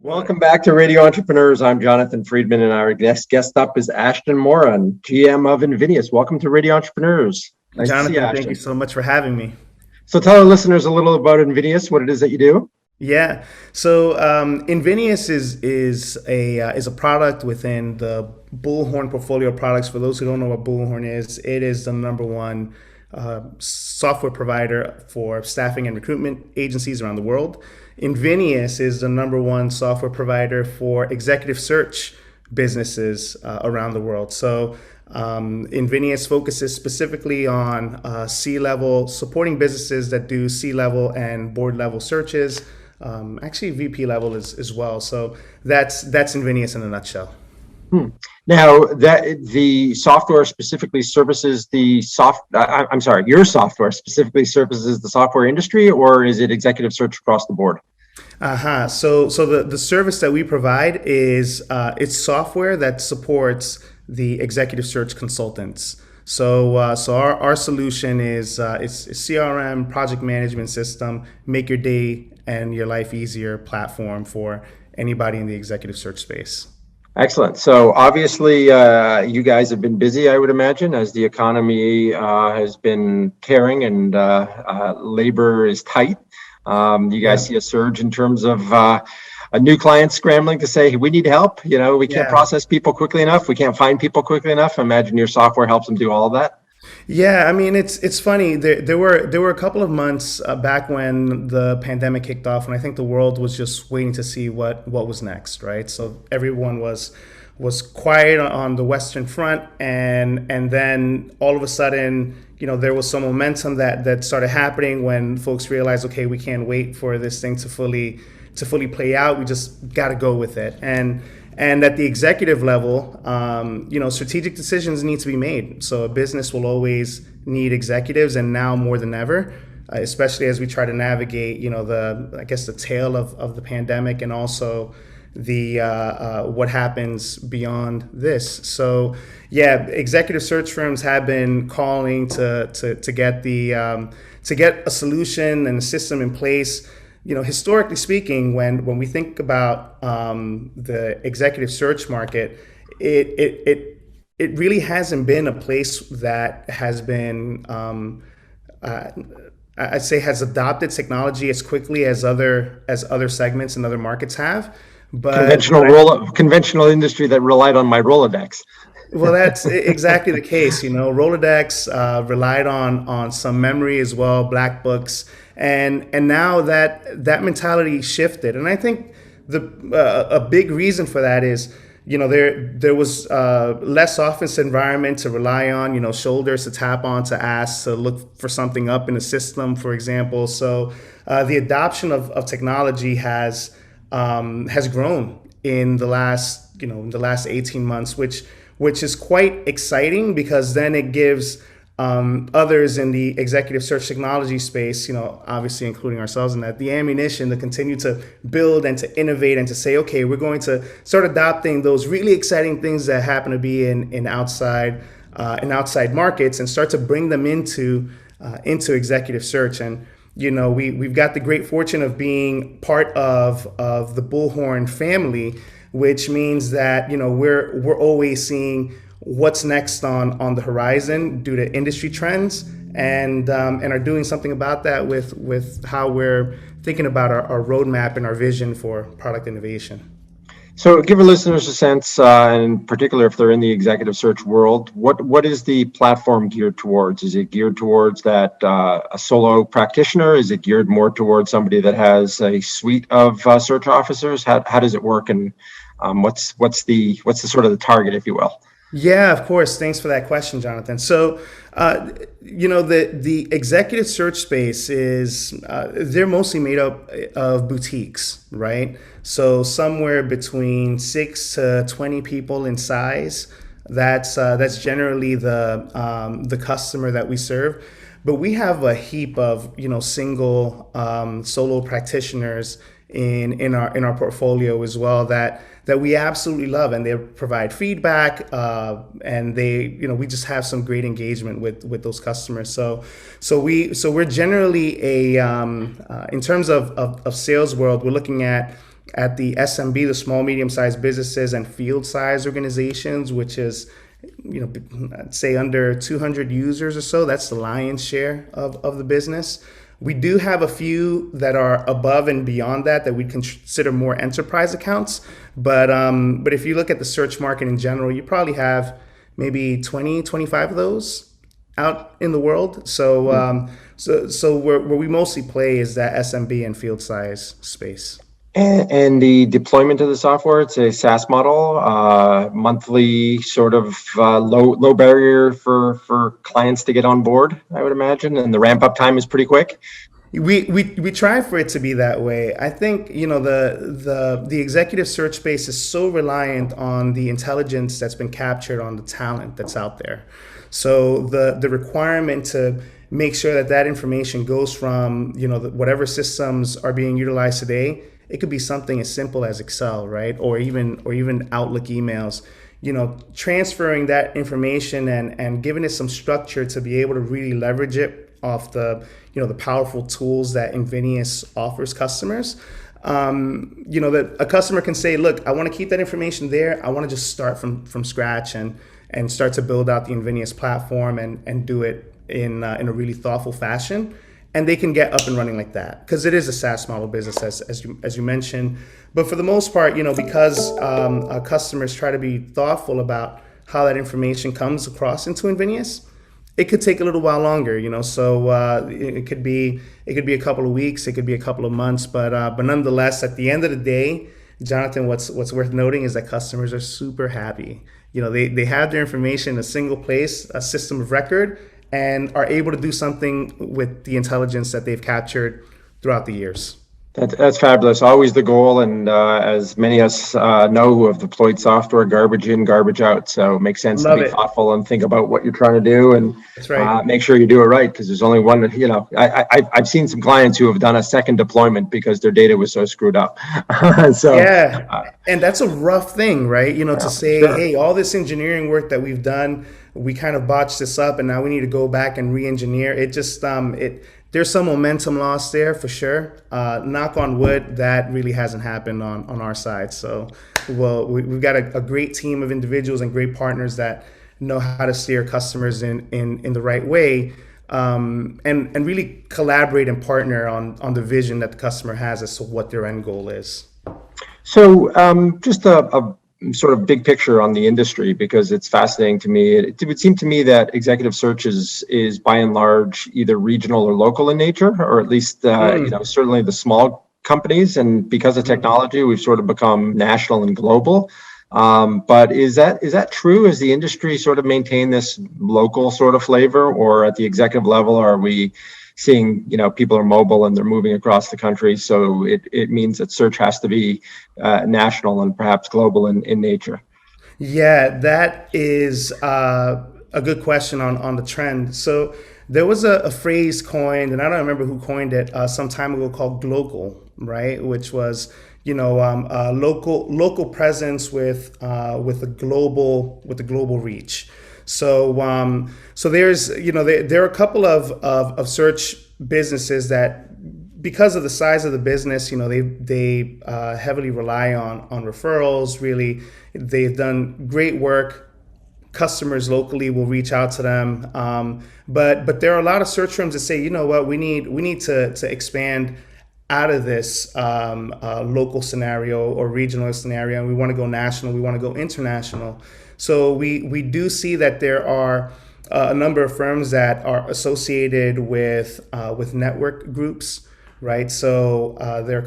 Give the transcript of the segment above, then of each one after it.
Welcome back to Radio Entrepreneurs. I'm Jonathan Freedman, and our guest up is Ashton Moran, GM of Invenias. Welcome to Radio Entrepreneurs. Nice to see you, Jonathan, thank Ashton. you so much for having me. So tell our listeners a little about Invenias, what it is that you do. Yeah, so Invenias is a product within the Bullhorn portfolio of products. For those who don't know what Bullhorn is, it is the number one software provider for staffing and recruitment agencies around the world. Invenias is the number one software provider for executive search businesses around the world. So Invenias focuses specifically on C-level, supporting businesses that do C-level and board-level searches, actually VP level as well. So that's Invenias in a nutshell. Now, that the software specifically services your software specifically services the software industry, or is it executive search across the board? So the service that we provide is it's software that supports the executive search consultants. So our solution is it's a CRM, project management system, make your day and your life easier platform for anybody in the executive search space. Excellent. So obviously, you guys have been busy, I would imagine, as the economy has been tearing and labor is tight. You guys see a surge in terms of a new client scrambling to say, we need help. You know, we can't process people quickly enough. We can't find people quickly enough. Imagine your software helps them do all of that. Yeah, I mean it's funny. There were a couple of months back when the pandemic kicked off, and I think the world was just waiting to see what was next, right? So everyone was quiet on the Western Front, and then all of a sudden, you know, there was some momentum that started happening when folks realized, okay, we can't wait for this thing to fully play out. We just got to go with it. And at the executive level, you know, strategic decisions need to be made. So a business will always need executives, and now more than ever, especially as we try to navigate, you know, the tail of the pandemic, and also the what happens beyond this. So yeah, executive search firms have been calling to get a solution and a system in place. You know, historically speaking, when we think about the executive search market, it really hasn't been a place that has been, I'd say, has adopted technology as quickly as other segments and other markets have. But conventional industry that relied on my Rolodex. Well, that's exactly the case. You know, Rolodex relied on some memory as well, black books, and now that mentality shifted. And I think a big reason for that is, you know, there was less office environment to rely on, you know, shoulders to tap on, to ask, to look for something up in the system, for example. So the adoption of technology has grown in the last 18 months, which is quite exciting, because then it gives others in the executive search technology space, you know, obviously including ourselves in that, the ammunition to continue to build and to innovate and to say, okay, we're going to start adopting those really exciting things that happen to be in outside markets, and start to bring them into executive search. And you know, we've got the great fortune of being part of the Bullhorn family, which means that, you know, we're always seeing what's next on the horizon due to industry trends, and are doing something about that with how we're thinking about our roadmap and our vision for product innovation. So give our listeners a sense, and in particular, if they're in the executive search world, what is the platform geared towards? Is it geared towards that a solo practitioner? Is it geared more towards somebody that has a suite of search officers? How does it work, and what's the sort of the target, if you will? Yeah, of course. Thanks for that question, Jonathan. So, you know, the executive search space is, they're mostly made up of boutiques, right? So somewhere between 6 to 20 people in size. That's generally the customer that we serve. But we have a heap of, you know, single solo practitioners in our portfolio as well that we absolutely love, and they provide feedback, and we just have some great engagement with those customers. So we're generally in terms of sales world, we're looking at at the SMB, the small, medium-sized businesses and field-sized organizations, which is, I'd say under 200 users or so. That's the lion's share of the business. We do have a few that are above and beyond that we consider more enterprise accounts. But if you look at the search market in general, you probably have maybe 20, 25 of those out in the world. So where we mostly play is that SMB and field size space. And the deployment of the software, it's a SaaS model, monthly sort of low barrier for clients to get on board, I would imagine, and the ramp up time is pretty quick. We try for it to be that way. I think the executive search space is so reliant on the intelligence that's been captured on the talent that's out there. So the requirement to make sure that information goes from whatever systems are being utilized today. It could be something as simple as Excel, right? Or even Outlook emails, transferring that information and giving it some structure to be able to really leverage it off the powerful tools that Invenias offers customers. That a customer can say, look, I want to keep that information there. I want to just start from scratch and start to build out the Invenias platform and do it in a really thoughtful fashion. And they can get up and running like that because it is a SaaS model business, as you mentioned. But for the most part, because customers try to be thoughtful about how that information comes across into Invenias, it could take a little while longer. So it could be a couple of weeks, it could be a couple of months, but nonetheless, at the end of the day, Jonathan, what's worth noting is that customers are super happy. They have their information in a single place, a system of record, and are able to do something with the intelligence that they've captured throughout the years. That's fabulous. Always the goal. And as many of us know who have deployed software, garbage in, garbage out. So it makes sense to be thoughtful and think about what you're trying to do and That's right. Make sure you do it right. Because there's only one, I've seen some clients who have done a second deployment because their data was so screwed up. And that's a rough thing, right? To say, hey, all this engineering work that we've done, we kind of botched this up and now we need to go back and re-engineer. It just, there's some momentum loss there for sure. Knock on wood, that really hasn't happened on our side. So, we've got a great team of individuals and great partners that know how to steer customers in the right way, and really collaborate and partner on the vision that the customer has as to what their end goal is. So, just a sort of big picture on the industry, because it's fascinating to me. It would seem to me that executive search is by and large either regional or local in nature, or at least certainly the small companies. And because of technology, we've sort of become national and global. But is that true? Is the industry sort of maintain this local sort of flavor, or at the executive level are we seeing, people are mobile and they're moving across the country, so it means that search has to be national and perhaps global in nature? Yeah, that is a good question on the trend. So there was a phrase coined, and I don't remember who coined it, some time ago, called glocal, right? Which was local presence with a global reach. So there's there are a couple of search businesses that, because of the size of the business, they heavily rely on referrals. Really, they've done great work. Customers locally will reach out to them, but there are a lot of search firms that say, we need to expand out of this local scenario or regional scenario, and we want to go national. We want to go international. So we do see that there are a number of firms that are associated with network groups, right? So there are a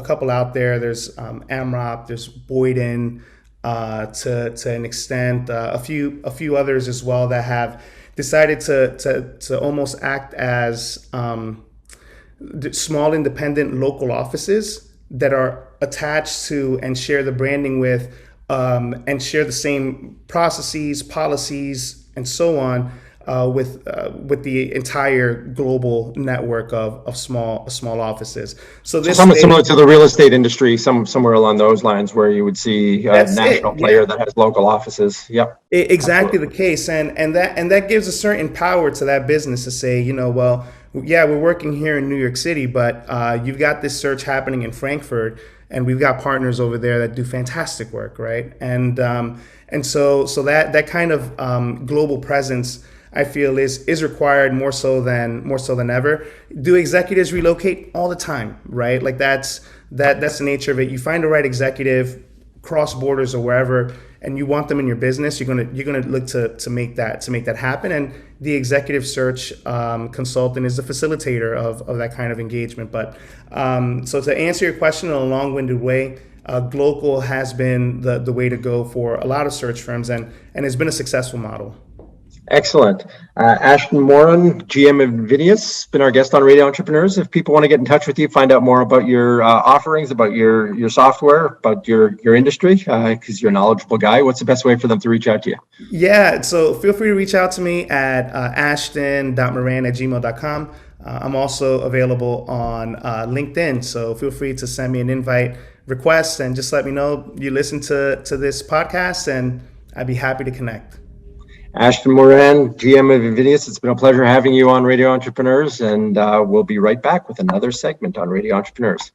couple out there. There's AMROP, there's Boyden, to an extent, a few others as well that have decided to almost act as small independent local offices that are attached to and share the branding with, and share the same processes, policies, and so on with the entire global network of small offices. So this somewhat similar to the real estate industry, somewhere along those lines, where you would see a national player that has local offices. Yep, exactly the case, and that gives a certain power to that business to say, we're working here in New York City, but you've got this search happening in Frankfurt. and we've got partners over there that do fantastic work, right? And so that kind of global presence, I feel, is required more so than ever. Do executives relocate all the time, right? Like that's the nature of it. You find the right executive, cross borders or wherever, and you want them in your business, you're gonna look to make that happen. And the executive search consultant is the facilitator of that kind of engagement. But so to answer your question in a long-winded way, global has been the way to go for a lot of search firms, and it's been a successful model. Excellent. Ashton Moran, GM of Invenias, been our guest on Radio Entrepreneurs. If people want to get in touch with you, find out more about your offerings, about your software, about your industry, because you're a knowledgeable guy, what's the best way for them to reach out to you? Yeah, so feel free to reach out to me at ashton.moran@gmail.com. I'm also available on LinkedIn, so feel free to send me an invite request and just let me know you listen to this podcast, and I'd be happy to connect. Ashton Moran, GM of Invenias, it's been a pleasure having you on Radio Entrepreneurs, and we'll be right back with another segment on Radio Entrepreneurs.